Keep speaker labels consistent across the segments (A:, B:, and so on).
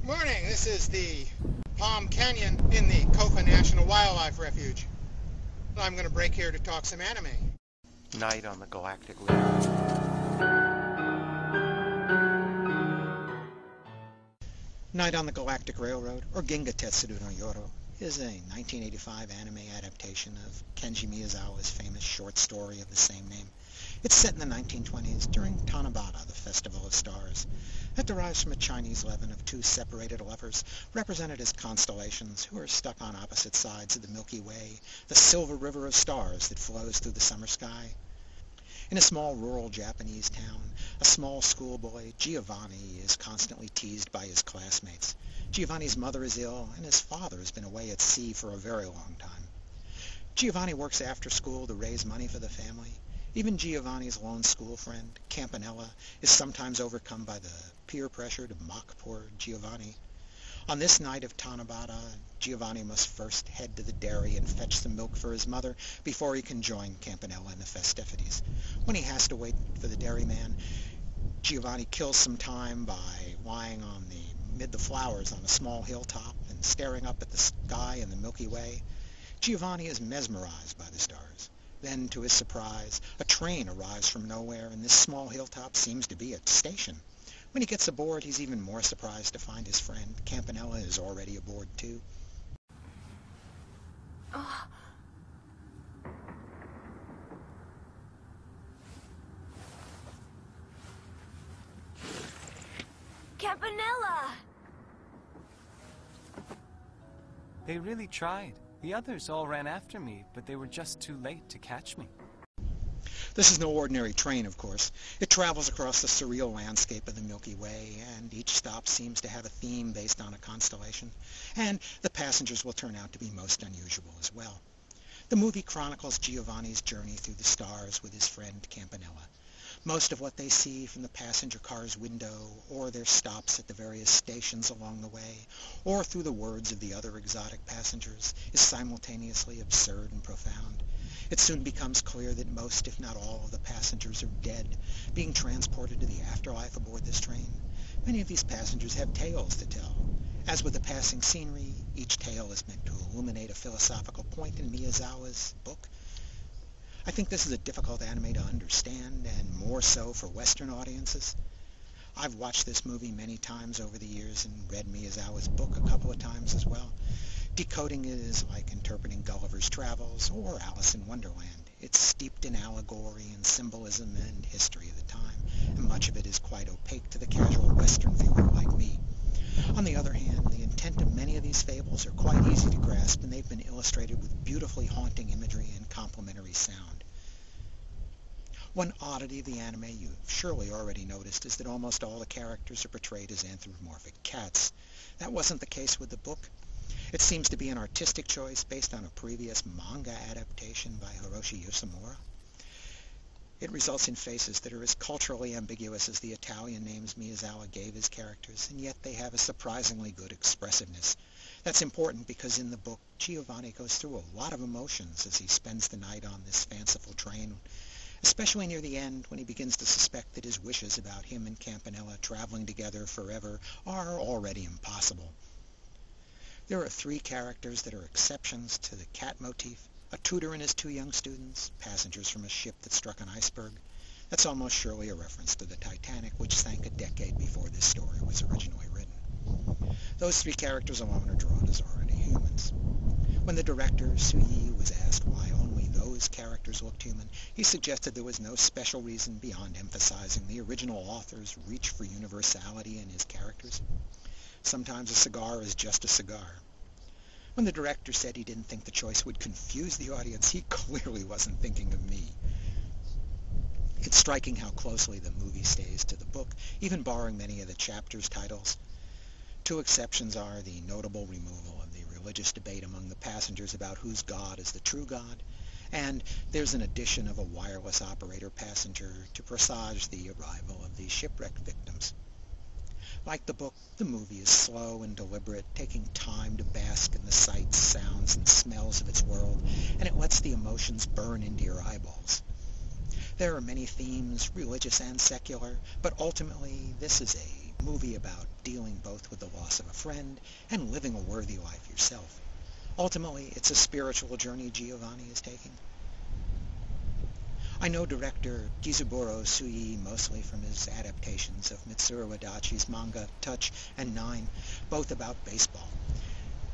A: Morning, this is the Palm Canyon in the Kofa National Wildlife Refuge. I'm going to break here to talk some anime.
B: Night on the Galactic Railroad.
C: Night on the Galactic Railroad, or銀河鉄道の夜, is a 1985 anime adaptation of Kenji Miyazawa's famous short story of the same name. It's set in the 1920s during Tanabata, the Festival of Stars. It derives from a Chinese legend of two separated lovers, represented as constellations who are stuck on opposite sides of the Milky Way, the silver river of stars that flows through the summer sky. In a small rural Japanese town, a small schoolboy, Giovanni, is constantly teased by his classmates. Giovanni's mother is ill, and his father has been away at sea for a very long time. Giovanni works after school to raise money for the family. Even Giovanni's lone school friend, Campanella, is sometimes overcome by the peer pressure to mock poor Giovanni. On this night of Tanabata, Giovanni must first head to the dairy and fetch some milk for his mother before he can join Campanella in the festivities. When he has to wait for the dairyman, Giovanni kills some time by lying amid the flowers on a small hilltop and staring up at the sky and the Milky Way. Giovanni is mesmerized by the stars. Then, to his surprise, a train arrives from nowhere, and this small hilltop seems to be a station. When he gets aboard, he's even more surprised to find his friend, Campanella, is already aboard, too.
D: Oh. Campanella!
E: They really tried. The others all ran after me, but they were just too late to catch me.
C: This is no ordinary train, of course. It travels across the surreal landscape of the Milky Way, and each stop seems to have a theme based on a constellation, and the passengers will turn out to be most unusual as well. The movie chronicles Giovanni's journey through the stars with his friend Campanella. Most of what they see from the passenger car's window, or their stops at the various stations along the way, or through the words of the other exotic passengers, is simultaneously absurd and profound. It soon becomes clear that most, if not all, of the passengers are dead, being transported to the afterlife aboard this train. Many of these passengers have tales to tell. As with the passing scenery, each tale is meant to illuminate a philosophical point in Miyazawa's book. I think this is a difficult anime to understand, and more so for Western audiences. I've watched this movie many times over the years and read Miyazawa's book a couple of times as well. Decoding it is like interpreting Gulliver's Travels or Alice in Wonderland. It's steeped in allegory and symbolism and history of the time, and much of it is quite opaque to the casual Western viewer like me. On the other hand, the intent of many of these fables are quite easy to grasp, and they've been illustrated with beautifully haunting imagery and complementary sound. One oddity of the anime you've surely already noticed is that almost all the characters are portrayed as anthropomorphic cats. That wasn't the case with the book. It seems to be an artistic choice based on a previous manga adaptation by Hiroshi Yoshimura. It results in faces that are as culturally ambiguous as the Italian names Miyazawa gave his characters, and yet they have a surprisingly good expressiveness. That's important because in the book, Giovanni goes through a lot of emotions as he spends the night on this fanciful train, especially near the end when he begins to suspect that his wishes about him and Campanella traveling together forever are already impossible. There are three characters that are exceptions to the cat motif: a tutor and his two young students, passengers from a ship that struck an iceberg. That's almost surely a reference to the Titanic, which sank a decade before this story was originally written. Those three characters alone are drawn as already humans. When the director, Sui, was asked why only those characters looked human, he suggested there was no special reason beyond emphasizing the original author's reach for universality in his characters. Sometimes a cigar is just a cigar. When the director said he didn't think the choice would confuse the audience, he clearly wasn't thinking of me. It's striking how closely the movie stays to the book, even borrowing many of the chapters' titles. Two exceptions are the notable removal of the religious debate among the passengers about whose God is the true God, and there's an addition of a wireless operator passenger to presage the arrival of the shipwrecked victims. Like the book, the movie is slow and deliberate, taking time to bask in the sights, sounds, and smells of its world, and it lets the emotions burn into your eyeballs. There are many themes, religious and secular, but ultimately this is a A movie about dealing both with the loss of a friend and living a worthy life yourself. Ultimately, it's a spiritual journey Giovanni is taking. I know director Kizuburo Sui mostly from his adaptations of Mitsuru Adachi's manga Touch and Nine, both about baseball.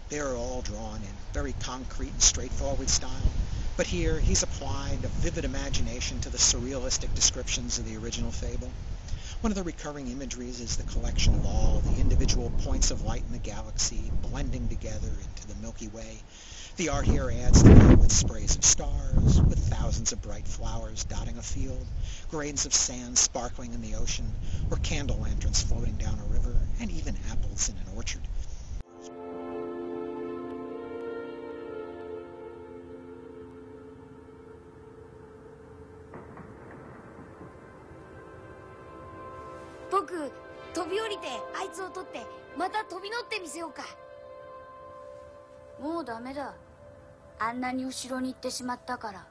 C: They are all drawn in very concrete and straightforward style, but here he's applied a vivid imagination to the surrealistic descriptions of the original fable. One of the recurring imageries is the collection of all the individual points of light in the galaxy blending together into the Milky Way. The art here adds to that with sprays of stars, with thousands of bright flowers dotting a field, grains of sand sparkling in the ocean, or candle lanterns floating down a river, and even apples in an orchard.
D: Boku, 飛び降りてあいつを取ってまた飛び乗ってみせようか。もうダメだ。あんなに後ろに行ってしまったから。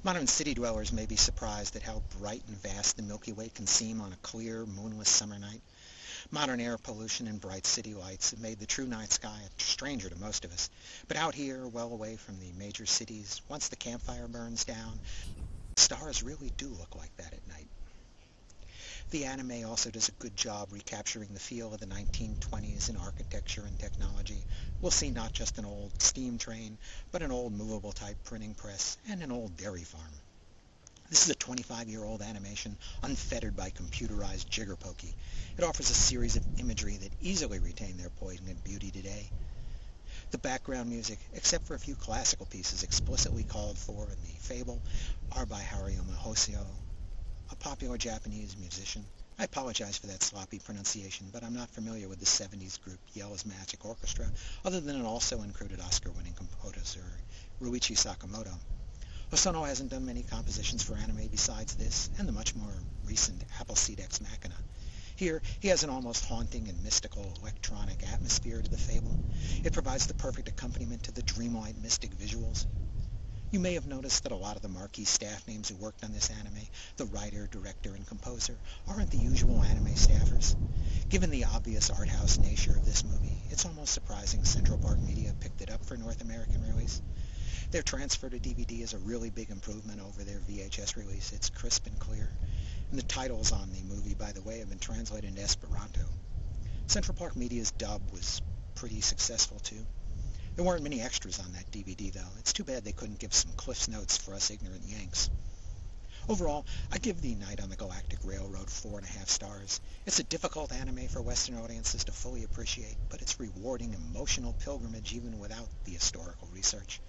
C: Modern city dwellers may be surprised at how bright and vast the Milky Way can seem on a clear, moonless summer night. Modern air pollution and bright city lights have made the true night sky a stranger to most of us. But out here, well away from the major cities, once the campfire burns down, stars really do look like that at night. The anime also does a good job recapturing the feel of the 1920s in architecture and technology. We'll see not just an old steam train, but an old movable type printing press and an old dairy farm. This is a 25-year-old animation unfettered by computerized jigger-pokey. It offers a series of imagery that easily retain their poignant beauty today. The background music, except for a few classical pieces explicitly called for in the fable, are by Hariyama Hoseo, a popular Japanese musician. I apologize for that sloppy pronunciation, but I'm not familiar with the 70s group Yellow's Magic Orchestra, other than it also included Oscar-winning composer Ruichi Sakamoto. Hosono hasn't done many compositions for anime besides this, and the much more recent Appleseed Ex Machina. Here, he has an almost haunting and mystical electronic atmosphere to the fable. It provides the perfect accompaniment to the dreamlike mystic visuals. You may have noticed that a lot of the marquee staff names who worked on this anime, the writer, director, and composer, aren't the usual anime staffers. Given the obvious art house nature of this movie, it's almost surprising Central Park Media picked it up for North American release. Their transfer to DVD is a really big improvement over their VHS release. It's crisp and clear. And the titles on the movie, by the way, have been translated into Esperanto. Central Park Media's dub was pretty successful, too. There weren't many extras on that DVD, though. It's too bad they couldn't give some Cliff's Notes for us ignorant Yanks. Overall, I give The Night on the Galactic Railroad 4.5 stars. It's a difficult anime for Western audiences to fully appreciate, but it's rewarding emotional pilgrimage even without the historical research.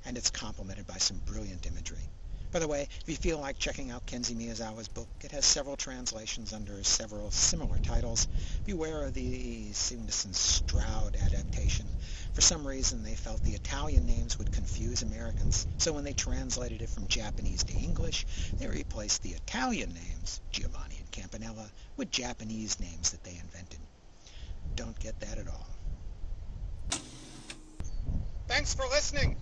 C: And it's complemented by some brilliant imagery. By the way, if you feel like checking out Kenji Miyazawa's book, it has several translations under several similar titles. Beware of the Sigmund Stroud adaptation. For some reason, they felt the Italian names would confuse Americans, so when they translated it from Japanese to English, they replaced the Italian names, Giovanni and Campanella, with Japanese names that they invented. Don't get that at all.
A: Thanks for listening.